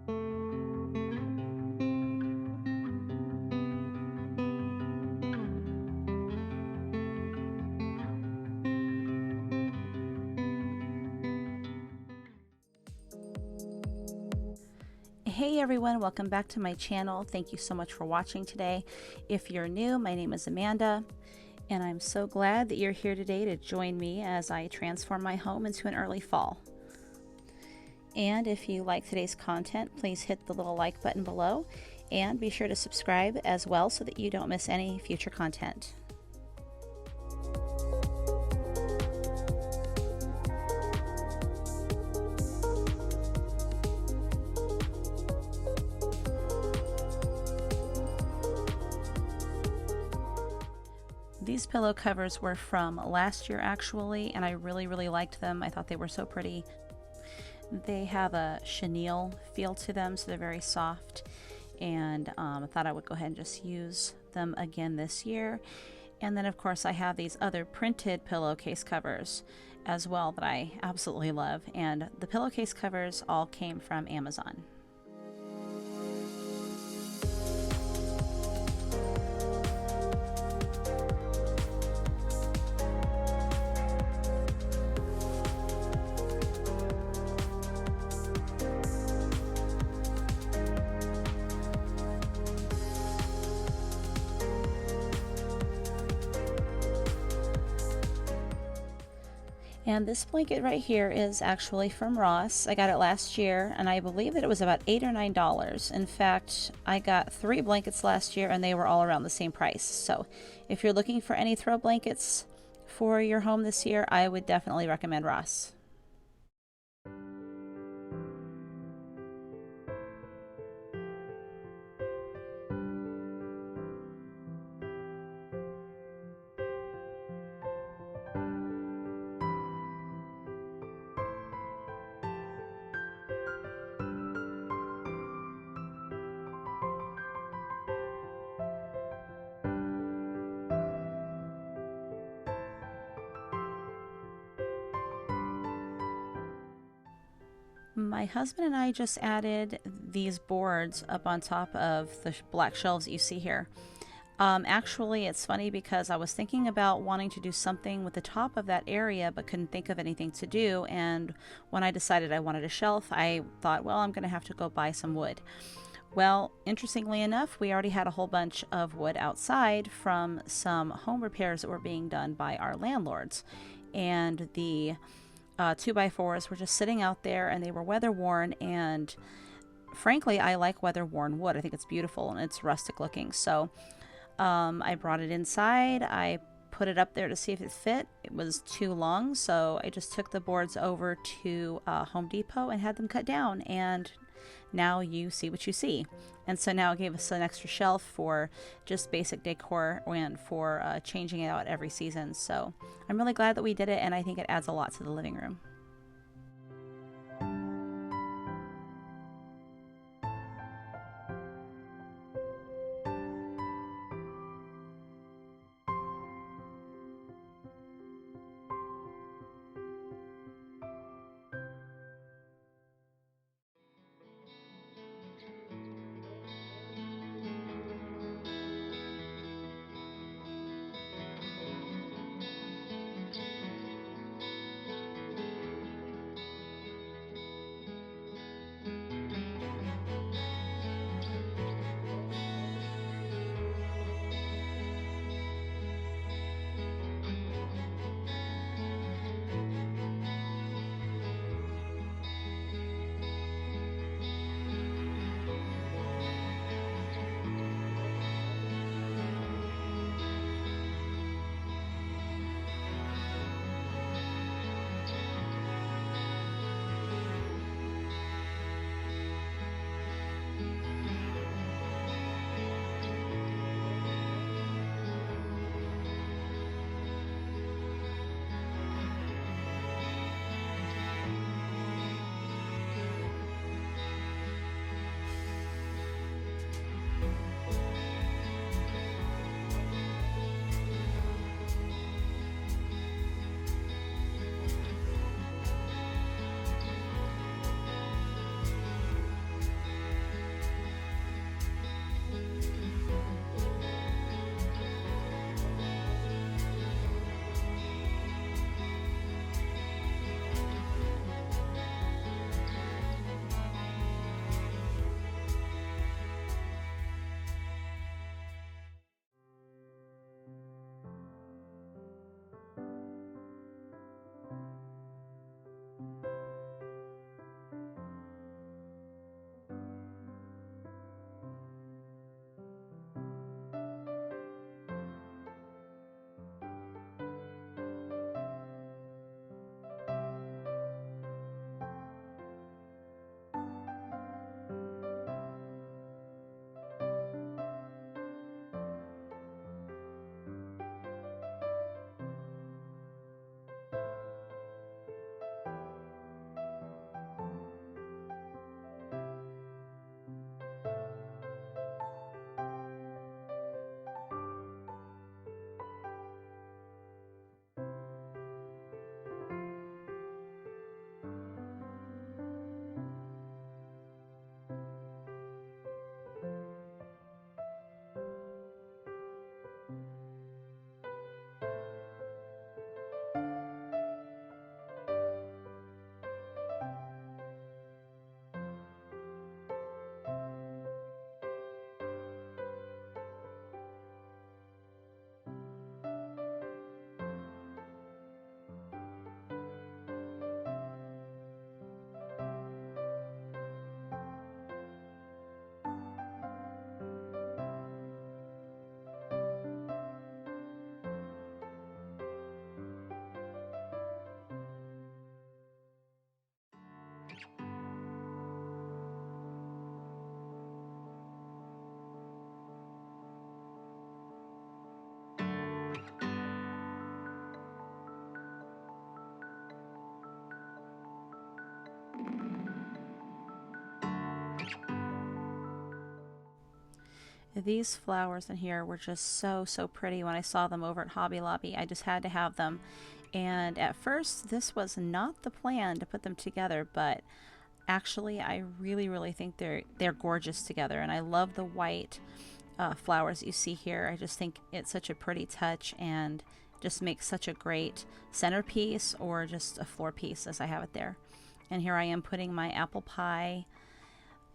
Hey everyone, welcome back to my channel. Thank you so much for watching today. If you're new, my name is Amanda, and I'm so glad that you're here today to join me as I transform my home into an early fall. And if you like today's content, please hit the little like button below and be sure to subscribe as well so that you don't miss any future content. These pillow covers were from last year actually, and I really liked them. I thought they were so pretty. They have a chenille feel to them, so they're very soft, and I thought I would go ahead and just use them again this year. And then of course I have these other printed pillowcase covers as well that I absolutely love, and the pillowcase covers all came from Amazon. And this blanket right here is actually from Ross. I got it last year, and I believe that it was about $8 or $9. In fact, I got 3 blankets last year, and they were all around the same price. So if you're looking for any throw blankets for your home this year, I would definitely recommend Ross. My husband and I just added these boards up on top of the black shelves that you see here. Actually, it's funny because I was thinking about wanting to do something with the top of that area, but couldn't think of anything to do. And when I decided I wanted a shelf, I thought, well, I'm going to have to go buy some wood. Well, interestingly enough, we already had a whole bunch of wood outside from some home repairs that were being done by our landlords. And the 2x4s were just sitting out there, and they were weather worn, and frankly I like weather worn wood. I think it's beautiful and it's rustic looking. So I brought it inside, I put it up there to see if it fit. It was too long, so I just took the boards over to Home Depot and had them cut down, and now you see what you see. And so now it gave us an extra shelf for just basic decor and for changing it out every season. So I'm really glad that we did it, and I think it adds a lot to the living room. These flowers in here were just so pretty when I saw them over at Hobby Lobby. I just had to have them. And at first, this was not the plan to put them together, but actually, I really think they're gorgeous together. And I love the white flowers you see here. I just think it's such a pretty touch and just makes such a great centerpiece or just a floor piece as I have it there. And here I am putting my apple pie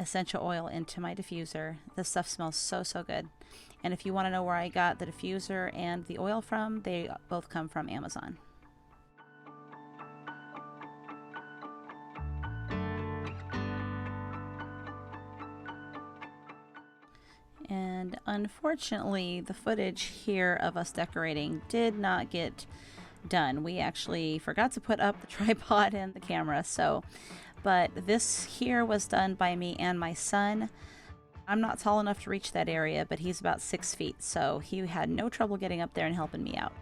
essential oil into my diffuser. This stuff smells so good. And if you want to know where I got the diffuser and the oil from, they both come from Amazon. And unfortunately, the footage here of us decorating did not get done. We actually forgot to put up the tripod and the camera, but this here was done by me and my son. I'm not tall enough to reach that area, but he's about 6 feet, so he had no trouble getting up there and helping me out.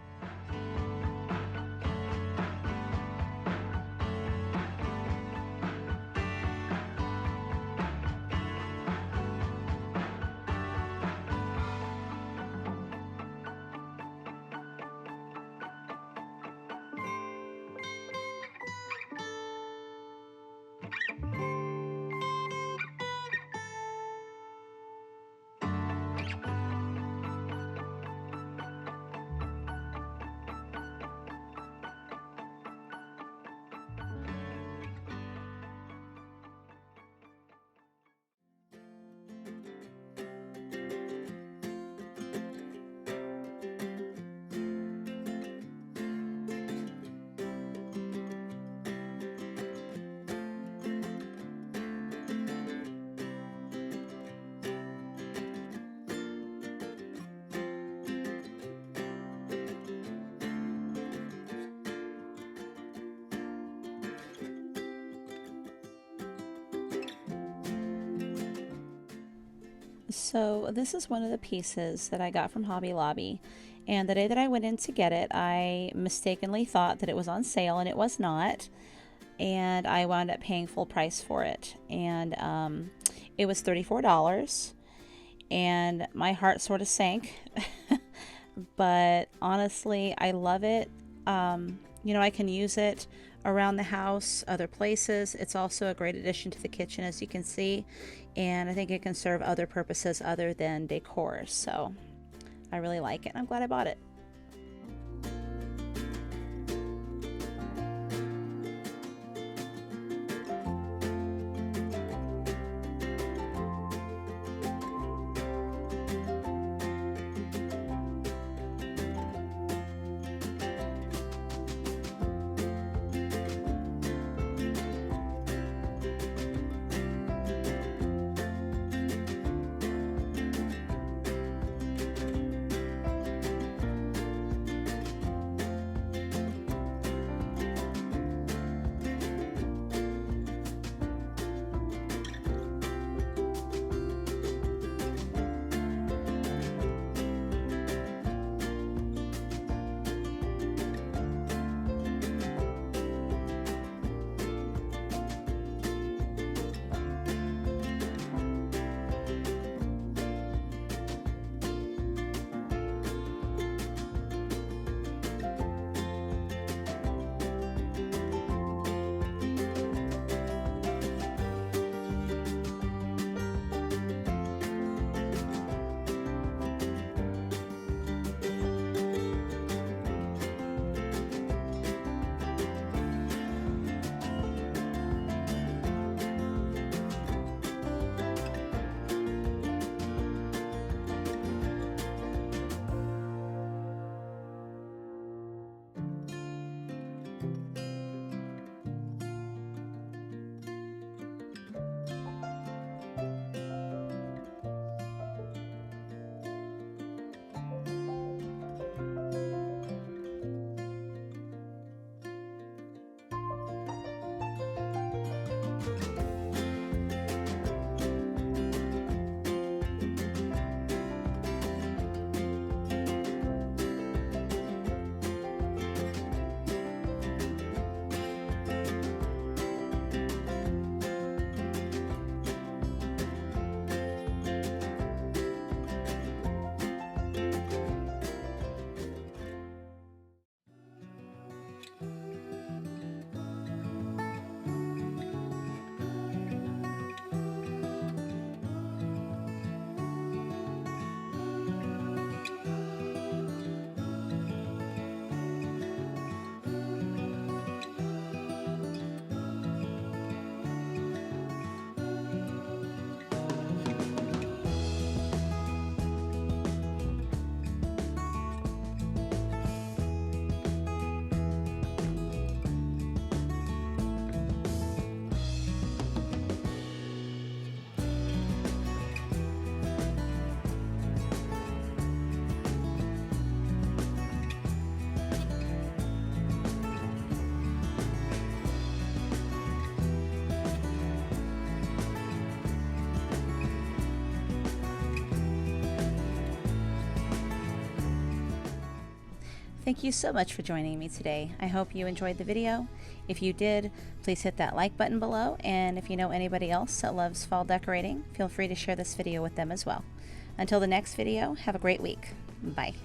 So this is one of the pieces that I got from Hobby Lobby, and the day that I went in to get it, I mistakenly thought that it was on sale, and it was not, and I wound up paying full price for it, and it was $34, and my heart sort of sank. But honestly, I love it. You know, I can use it around the house, other places. It's also a great addition to the kitchen, as you can see, and I think it can serve other purposes other than decor. So I really like it. I'm glad I bought it. Thank you so much for joining me today. I hope you enjoyed the video. If you did, please hit that like button below, and if you know anybody else that loves fall decorating, feel free to share this video with them as well. Until the next video, have a great week. Bye.